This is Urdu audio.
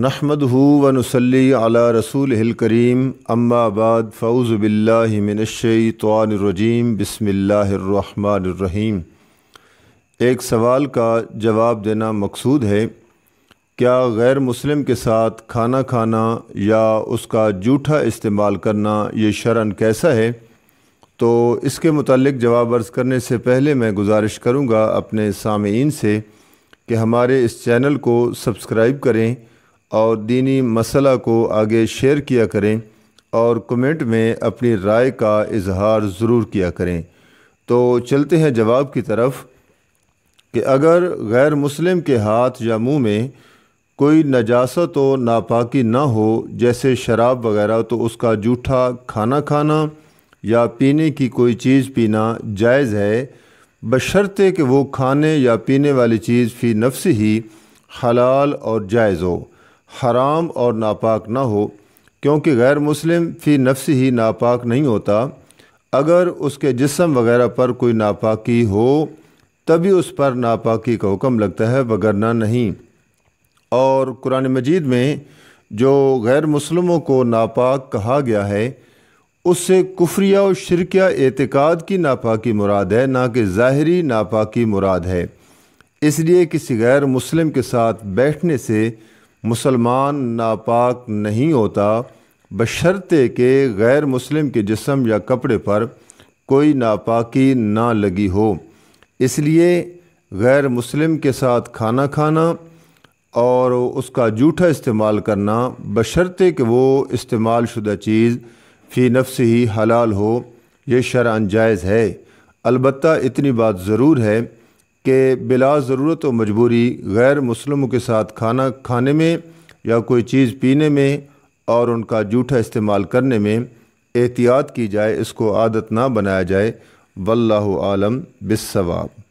نحمدہ و نصلی علی رسولہ الکریم اما بعد فاعوذ باللہ من الشیطان الرجیم بسم اللہ الرحمن الرحیم۔ ایک سوال کا جواب دینا مقصود ہے، کیا غیر مسلم کے ساتھ کھانا کھانا یا اس کا جھوٹا استعمال کرنا یہ شرعاً کیسا ہے؟ تو اس کے متعلق جواب عرض کرنے سے پہلے میں گزارش کروں گا اپنے سامعین سے کہ ہمارے اس چینل کو سبسکرائب کریں اور دینی مسئلہ کو آگے شیئر کیا کریں اور کمنٹ میں اپنی رائے کا اظہار ضرور کیا کریں۔ تو چلتے ہیں جواب کی طرف کہ اگر غیر مسلم کے ہاتھ یا منہ میں کوئی نجاست و ناپاکی نہ ہو جیسے شراب وغیرہ، تو اس کا جھوٹا کھانا کھانا یا پینے کی کوئی چیز پینا جائز ہے، بشرطے کہ وہ کھانے یا پینے والی چیز فی نفس ہی حلال اور جائز ہو، حرام اور ناپاک نہ ہو، کیونکہ غیر مسلم فی نفس ہی ناپاک نہیں ہوتا۔ اگر اس کے جسم وغیرہ پر کوئی ناپاکی ہو تبھی اس پر ناپاکی کا حکم لگتا ہے، وگرنہ نہیں۔ اور قرآن مجید میں جو غیر مسلموں کو ناپاک کہا گیا ہے اس سے کفریہ و شرکیہ اعتقاد کی ناپاکی مراد ہے، نہ کہ ظاہری ناپاکی مراد ہے۔ اس لیے کسی غیر مسلم کے ساتھ بیٹھنے سے مسلمان ناپاک نہیں ہوتا، بشرطے کہ غیر مسلم کے جسم یا کپڑے پر کوئی ناپاکی نہ لگی ہو۔ اس لیے غیر مسلم کے ساتھ کھانا کھانا اور اس کا جھوٹا استعمال کرنا، بشرطے کہ وہ استعمال شدہ چیز فی نفس ہی حلال ہو، یہ شرعاً جائز ہے۔ البتہ اتنی بات ضرور ہے کہ بلا ضرورت و مجبوری غیر مسلموں کے ساتھ کھانا کھانے میں یا کوئی چیز پینے میں اور ان کا جھوٹا استعمال کرنے میں احتیاط کی جائے، اس کو عادت نہ بنایا جائے۔ واللہ عالم بالصواب۔